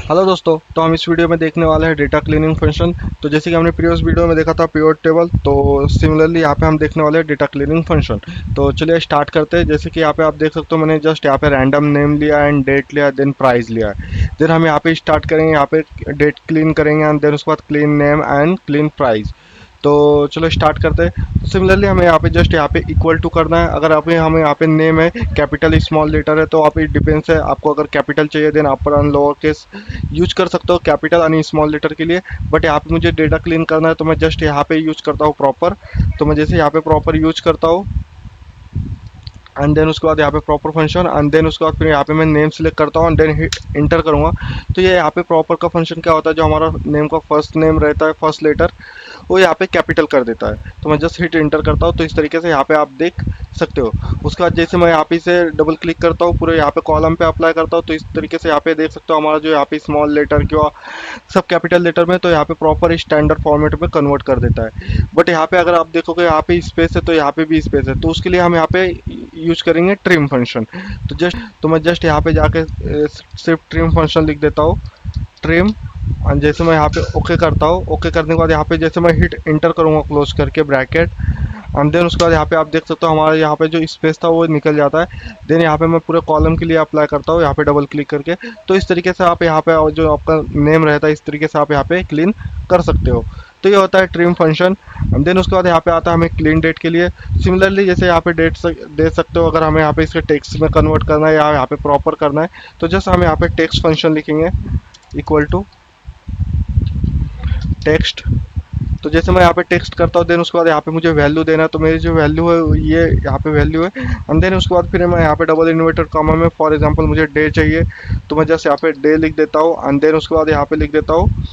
Hello दोस्तों, तो हम इस वीडियो में देखने वाले हैं डेटा क्लीनिंग फंक्शन। तो जैसे कि हमने प्रीवियस वीडियो में देखा था पिवट टेबल, तो सिमिलरली यहाँ पे हम देखने वाले हैं डेटा क्लीनिंग फंक्शन। तो चलिए स्टार्ट करते हैं। जैसे कि यहाँ पे आप देख सकते हो, मैंने जस्ट यहाँ पे रैंडम नेम लिया एंड डेट लिया, देन प्राइस लिया है। देन हम यहाँ पे स्टार्ट करेंगे, यहाँ पे डेट क्लीन करेंगे एंड देन उसके बाद clean name and clean price. तो चलो स्टार्ट करते हैं। सिमिलरली हमें यहाँ पे जस्ट यहाँ पे इक्वल टू करना है। अगर अभी हमें यहाँ पे नेम है कैपिटल स्मॉल लेटर है, तो आप इट डिपेंड्स है, आपको अगर कैपिटल चाहिए then upper and lower case use कर सकते हो कैपिटल यानी स्मॉल लेटर के लिए। बट यहाँ पे मुझे डेटा क्लीन करना है तो मैं जस्ट यहाँ पे यूज करता हूँ प्रॉपर। तो मैं जैसे यहाँ पे प्रॉपर यूज करता हूँ एंड देन उसके बाद यहाँ पे प्रॉपर फंक्शन एंड देन उसके बाद फिर यहाँ पे मैं नेम सेलेक्ट करता हूँ एंड देन हिट इंटर करूँगा। तो ये यहाँ पे प्रॉपर का फंक्शन क्या होता है, जो हमारा नेम का फर्स्ट नेम रहता है फर्स्ट लेटर वो यहाँ पे कैपिटल कर देता है। तो मैं जस्ट हिट इंटर करता हूँ, तो इस तरीके से यहाँ पे आप देख सकते हो। उसके बाद जैसे मैं यहाँ पे इसे डबल क्लिक करता हूँ, पूरे यहाँ पे कॉलम पे अप्लाई करता हूँ, तो इस तरीके से यहाँ पे देख सकते हो हमारा जो यहाँ पे स्मॉल लेटर क्या सब कैपिटल लेटर में, तो यहाँ पे प्रॉपर स्टैंडर्ड फॉर्मेट में कन्वर्ट कर देता है। बट यहाँ पे अगर आप देखोगे यहाँ पे स्पेस है तो यहाँ पे भी स्पेस है, तो उसके लिए हम यहाँ पे यूज करेंगे ट्रिम फंक्शन। तो मैं जस्ट यहाँ पे जाके सिर्फ ट्रिम फंक्शन लिख देता हूँ, ट्रिम। और जैसे मैं यहाँ पे ओके करता हूँ, ओके करने के बाद यहाँ पे जैसे मैं हिट इंटर करूँगा क्लोज करके ब्रैकेट एंड देन उसके बाद यहाँ पे आप देख सकते हो हमारा यहाँ पे जो स्पेस था वो निकल जाता है। देन यहाँ पे मैं पूरे कॉलम के लिए अप्लाई करता हूँ यहाँ पे डबल क्लिक करके। तो इस तरीके से आप यहाँ पे जो आपका नेम रहता है इस तरीके से आप यहाँ पे क्लीन कर सकते हो। तो ये होता है ट्रिम फंक्शन। एंड देन उसके बाद यहाँ पे आता है हमें क्लीन डेट के लिए। सिमिलरली जैसे यहाँ पे डेट दे सकते हो, अगर हमें यहाँ पे इसके टेक्स्ट में कन्वर्ट करना है या यहाँ पे प्रॉपर करना है, तो जस्ट हम यहाँ पे टेक्स्ट फंक्शन लिखेंगे इक्वल टू टेक्स्ट। तो जैसे मैं यहाँ पे टेक्स्ट करता हूँ देन उसके बाद यहाँ पे मुझे वैल्यू देना है, तो मेरी जो वैल्यू है ये यहाँ पे वैल्यू है। एंड देन उसके बाद फिर मैं यहाँ पे डबल इन्वर्टेड कॉमा में फॉर एग्जांपल मुझे डे चाहिए, तो मैं जस्ट यहाँ पे डे लिख देता हूँ एंड देन उसके बाद यहाँ पे लिख देता हूँ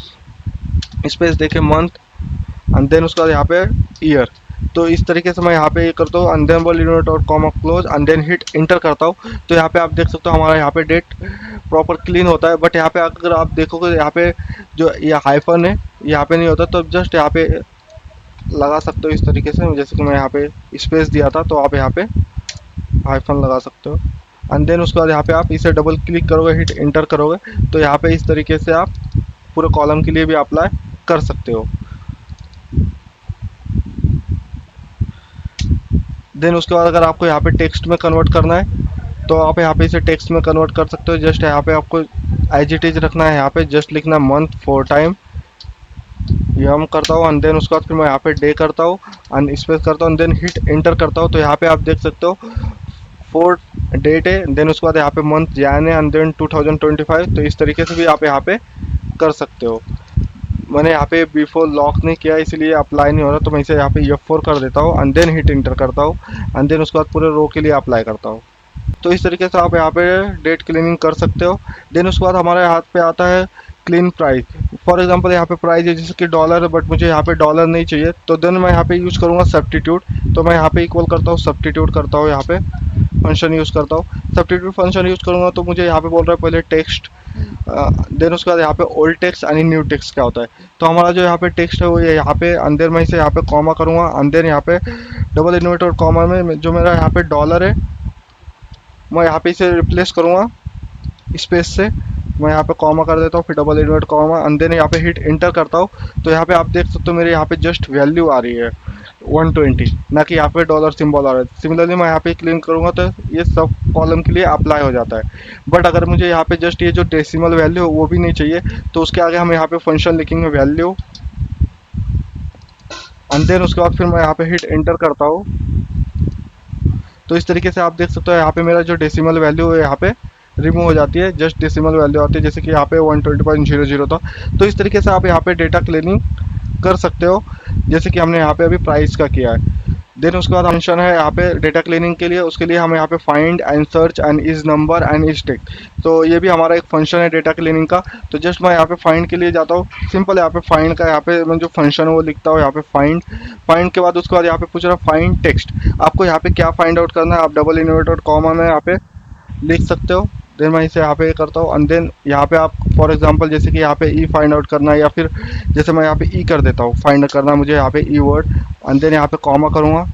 स्पेस देके मंथ एंड देन उसके बाद यहाँ पे ईयर। तो इस तरीके से मैं यहाँ पे ये करता हूँ एंड देन डबल इन्वर्ट और comma close and then hit enter करता हूँ। तो यहाँ पे आप देख सकते हो हमारा यहाँ पे डेट प्रॉपर क्लीन होता है। बट यहाँ पे अगर आप देखोगे यहाँ पे जो ये हाइफन है यहाँ पे नहीं होता, तो जस्ट यहाँ पे लगा सकते हो इस तरीके से, जैसे कि मैं यहाँ पे स्पेस दिया था तो आप यहाँ पे हाइफन लगा सकते हो। एंड देन उसके बाद यहाँ पे आप इसे डबल क्लिक करोगे हिट इंटर करोगे, तो यहाँ पे इस तरीके से आप पूरे कॉलम के लिए भी अप्लाई कर सकते हो। देन उसके बाद अगर आपको यहाँ पे टेक्स्ट में कन्वर्ट करना है तो आप यहाँ पे इसे टेक्स्ट में कन्वर्ट कर सकते हो। जस्ट यहाँ पे आपको एज इट इज रखना है, यहाँ पे जस्ट लिखना मंथ 4 टाइम, ये हम करता हूँ एंड देन उसके बाद फिर मैं यहाँ पे डे करता हूँ एंड स्पेस करता हूँ देन हिट इंटर करता हूँ। तो यहाँ पे आप देख सकते हो 4 डेट है, देन उसके बाद यहाँ पे मंथ जैन है एंड देन 2025। तो इस तरीके से भी आप यहाँ पे कर सकते हो। मैंने यहाँ पे बिफोर लॉक नहीं किया इसलिए अप्लाई नहीं हो रहा, तो मैं इसे यहाँ पे F4 कर देता हूँ एंड देन हिट इंटर करता हूँ एंड देन उसके बाद पूरे रो के लिए अप्लाई करता हूँ। तो इस तरीके से आप यहाँ पे डेट क्लीनिंग कर सकते हो। देन उसके बाद हमारे हाथ पे आता है क्लीन प्राइस। फॉर एग्जांपल यहाँ पे प्राइस है जैसे कि डॉलर है, बट मुझे यहाँ पे डॉलर नहीं चाहिए, तो देन मैं यहाँ पे यूज करूँगा सब्स्टिट्यूट। तो मैं यहाँ पे इक्वल करता हूँ सब्स्टिट्यूट करता हूँ, यहाँ पे फंक्शन यूज़ करता हूँ। सब्स्टिट्यूट फंक्शन यूज़ करूँगा तो मुझे यहाँ पे बोल रहा है पहले टेक्स्ट, देन उसके बाद यहाँ पे ओल्ड टेक्स्ट यानी न्यू टेक्स्ट क्या होता है। तो हमारा जो यहाँ पे टेक्स्ट है वो ये यहाँ पे अंदर मैं इसे यहाँ पे कॉमा करूँगा, अंदर यहाँ पे डबल इन्वर्टेड कॉमा में जो मेरा यहाँ पे डॉलर है मैं यहाँ पे इसे रिप्लेस करूँगा स्पेस से। मैं यहाँ पे कॉमा कर देता हूँ फिर double invert comma and then यहाँ पे हिट इंटर करता हूँ। तो यहाँ पे आप देख सकते हो मेरे यहाँ पे जस्ट वैल्यू आ रही है 120, ना कि यहाँ पे डॉलर सिंबल आ रहा है। सिमिलरली मैं यहाँ पे क्लिक करूँगा तो ये सब कॉलम के लिए अप्लाई हो जाता है। बट अगर मुझे यहाँ पे जस्ट ये जो डेसिमल वैल्यू है वो भी नहीं चाहिए, तो उसके आगे हम यहाँ पे फंक्शन लिखेंगे वैल्यू एंड देन उसके बाद फिर मैं यहाँ पे हिट इंटर करता हूँ। तो इस तरीके से आप देख सकते हो यहाँ पे मेरा जो डेसिमल वैल्यू है यहाँ पे रिमूव हो जाती है, जस्ट डेसिमल वैल्यू आती है, जैसे कि यहाँ पे 120.00 था। तो इस तरीके से आप यहाँ पे डेटा क्लीनिंग कर सकते हो, जैसे कि हमने यहाँ पे अभी प्राइस का किया है। देन उसके बाद फंक्शन है यहाँ पे डेटा क्लीनिंग के लिए, उसके लिए हम यहाँ पे find and search and is number and is text. तो ये भी हमारा एक फंक्शन है डेटा क्लीनिंग का। तो जस्ट मैं यहाँ पे फाइंड के लिए जाता हूँ, सिंपल यहाँ पे फाइंड का यहाँ पे मैं जो फंक्शन है वो लिखता हूँ यहाँ पे फाइंड के बाद उसके बाद यहाँ पे पूछ रहा फाइंड टेक्स्ट। आपको यहाँ पे क्या फाइंड आउट करना है आप डबल इन्वर्टेड कॉमा में यहाँ पे लिख सकते हो। देन मैं इसे यहाँ पे करता हूँ एंड देन यहाँ पे आप फॉर एग्जांपल जैसे कि यहाँ पे ई फाइंड आउट करना है, या फिर जैसे मैं यहाँ पे ई कर देता हूँ फाइंड करना मुझे यहाँ पे ई वर्ड एंड देन यहाँ पे कॉमा करूँगा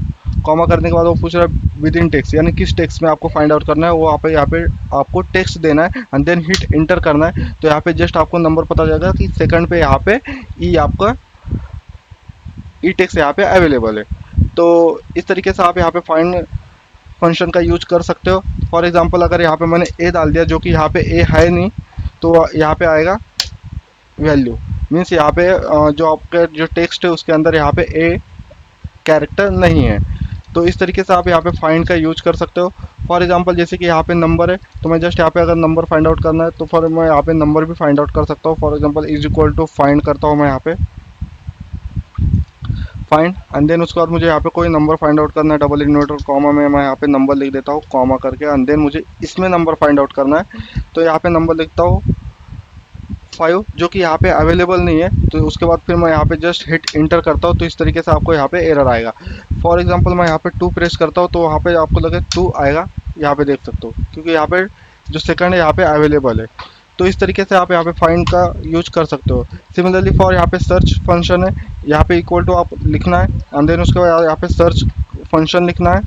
कॉमा करने के बाद वो पूछ रहा है विद इन टेक्स्ट, यानी किस टेक्स्ट में आपको फाइंड आउट करना है, वो यहाँ पे आपको टेक्स्ट देना है एंड देन हिट इंटर करना है। तो यहाँ पे जस्ट आपको नंबर पता चलेगा कि सेकंड पे यहाँ पे ई आपका ई टेक्स्ट यहाँ पे अवेलेबल है। तो इस तरीके से आप यहाँ पे फाइंड फंक्शन का यूज कर सकते हो। फॉर एग्जांपल अगर यहाँ पे मैंने ए डाल दिया जो कि यहाँ पे ए है नहीं, तो यहाँ पे आएगा वैल्यू, मीन्स यहाँ पे जो आपका जो टेक्स्ट है उसके अंदर यहाँ पे ए कैरेक्टर नहीं है। तो इस तरीके से आप यहाँ पे फाइंड का यूज कर सकते हो। फॉर एग्जांपल जैसे कि यहाँ पे नंबर है, तो मैं जस्ट यहाँ पे अगर नंबर फाइंड आउट करना है तो फॉर मैं यहाँ पे नंबर भी फाइंड आउट कर सकता हूँ। For example is equal to find करता हूँ मैं यहाँ पे फाइंड एंड देन उसके बाद मुझे यहाँ पे कोई नंबर फाइंड आउट करना है, डबल इन्वर्टर कॉमा में मैं यहाँ पे नंबर लिख देता हूँ कॉमा करके एंड देन मुझे इसमें नंबर फाइंड आउट करना है। तो यहाँ पे नंबर लिखता हूँ 5 जो कि यहाँ पे अवेलेबल नहीं है। तो उसके बाद फिर मैं यहाँ पे जस्ट हिट इंटर करता हूँ, तो इस तरीके से आपको यहाँ पे एरर आएगा। फॉर एग्जांपल मैं यहाँ पे 2 प्रेस करता हूँ तो वहाँ पे आपको लगे 2 आएगा, यहाँ पे देख सकते हो, क्योंकि यहाँ पे जो सेकंड है यहाँ पे अवेलेबल है। तो इस तरीके से आप यहाँ पे फाइंड का यूज कर सकते हो। सिमिलरली फॉर यहाँ पे सर्च फंक्शन है, यहाँ पे इक्वल टू आप लिखना है एंड देन उसके बाद यहाँ पे सर्च फंक्शन लिखना है।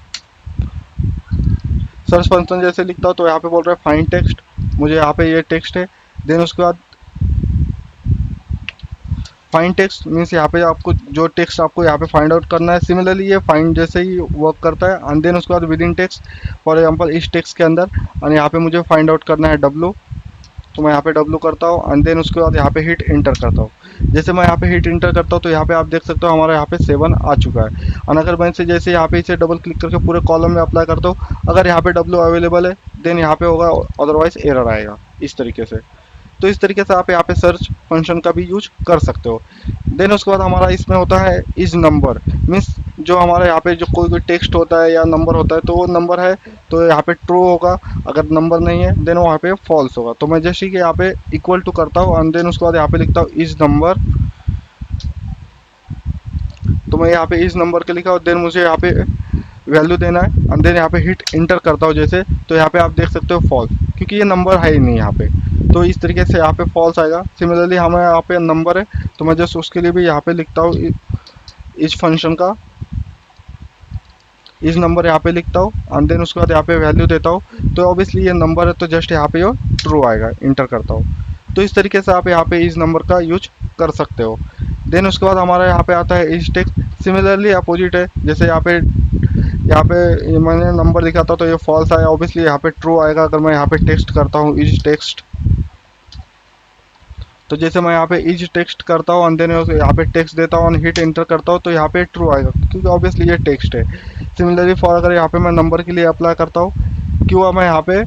सर्च फंक्शन जैसे लिखता हूँ तो यहाँ पे बोल रहा है फाइंड टेक्स्ट, मुझे यहाँ पे ये टेक्स्ट है। देन उसके बाद फाइंड टेक्स्ट मीन्स यहाँ पे आपको जो टेक्स्ट आपको यहाँ पे फाइंड आउट करना है, सिमिलरली ये फाइंड जैसे ही वर्क करता है। एंड देन उसके बाद with in text, for example इस टेक्स्ट के अंदर और यहाँ पे मुझे फाइंड आउट करना है डब्लू, तो मैं यहाँ पे डब्लू करता हूँ एंड देन उसके बाद यहाँ पे हिट इंटर करता हूँ। जैसे मैं यहाँ पे हिट इंटर करता हूँ तो यहाँ पे आप देख सकते हो हमारा यहाँ पे 7 आ चुका है। और अगर मैं इसे जैसे यहाँ पे इसे डबल क्लिक करके पूरे कॉलम में अप्लाई करता हूँ, अगर यहाँ पे डब्लू अवेलेबल है देन यहाँ पे होगा, अदरवाइज एरर आएगा इस तरीके से। तो इस तरीके से आप यहाँ पे सर्च फंक्शन का भी यूज कर सकते हो। देन उसके बाद हमारा इसमें होता है इज नंबर, मीन्स जो हमारा यहाँ पे जो कोई टेक्स्ट होता है या नंबर होता है तो वो नंबर है तो यहाँ पे ट्रू होगा, अगर नंबर नहीं है देन वहाँ पे फॉल्स होगा। तो मैं जैसे कि यहाँ पे इक्वल टू करता हूँ एंड देन उसके बाद यहाँ पे लिखता हूँ इज नंबर, तो मैं यहाँ पे इस नंबर के लिखा और देन मुझे यहाँ पे वैल्यू देना है एंड देन यहाँ पे हिट इंटर करता हूँ जैसे, तो यहाँ पे आप देख सकते हो फॉल्स, क्योंकि ये नंबर है ही नहीं यहाँ पे। तो इस तरीके से यहाँ पे फॉल्स आएगा। सिमिलरली हमें यहाँ पे नंबर है तो मैं जस्ट उसके लिए भी यहाँ पे लिखता हूँ इस फंक्शन का इस नंबर यहाँ पे लिखता हूँ एंड देन उसके बाद यहाँ पे वैल्यू देता हूँ। तो ऑब्वियसली ये नंबर है तो जस्ट यहाँ पे ये ट्रू आएगा, इंटर करता हूँ। तो इस तरीके से आप यहाँ पे इस नंबर का यूज कर सकते हो। देन उसके बाद हमारा यहाँ पे आता है इस टेक्स्ट, सिमिलरली अपोजिट है। जैसे यहाँ पे मैंने नंबर लिखा था तो ये फॉल्स आया, ऑब्वियसली यहाँ पे ट्रू आएगा अगर मैं यहाँ पे टेक्स्ट करता हूँ इज टेक्स्ट। तो जैसे मैं यहाँ पे इज टेक्स्ट करता हूँ एंड देन यहाँ पे टेक्स्ट देता हूँ हिट इंटर करता हूँ तो यहाँ पे ट्रू आएगा, क्योंकि ऑब्वियसली ये टेक्स्ट है। सिमिलरली फॉर अगर यहाँ पे मैं नंबर के लिए अप्लाई करता हूँ, क्यों मैं यहाँ पे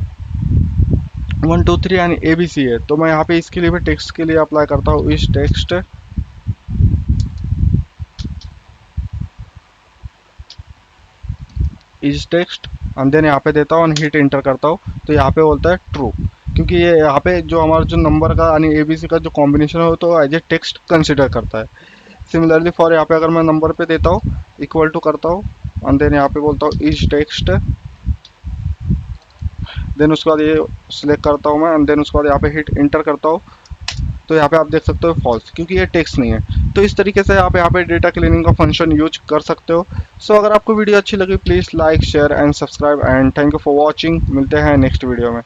1 2 3 यानी ABC है, तो मैं यहाँ पे इसके लिए भी टेक्स्ट के लिए अप्लाई करता हूँ इस text is text and then यहाँ पे देता हूँ हिट इंटर करता हूँ तो यहाँ पे बोलता है ट्रू, क्योंकि ये यहाँ पे जो हमारा जो नंबर का यानी ABC का जो कॉम्बिनेशन है तो एज ए टेक्स्ट कंसिडर करता है। सिमिलरली फॉर यहाँ पे अगर मैं नंबर पे देता हूँ इक्वल टू करता हूँ एंड देन यहाँ पे बोलता हूँ इज टेक्स्ट, देन उसके बाद ये सिलेक्ट करता हूँ मैं एंड देन उसके बाद यहाँ पे हिट इंटर करता हूँ तो यहाँ पे आप देख सकते हो फॉल्स, क्योंकि ये टेक्स्ट नहीं है। तो इस तरीके से आप यहाँ पे डेटा क्लीनिंग का फंक्शन यूज कर सकते हो। सो अगर आपको वीडियो अच्छी लगी please like share and subscribe and thank you for watching. मिलते हैं नेक्स्ट वीडियो में।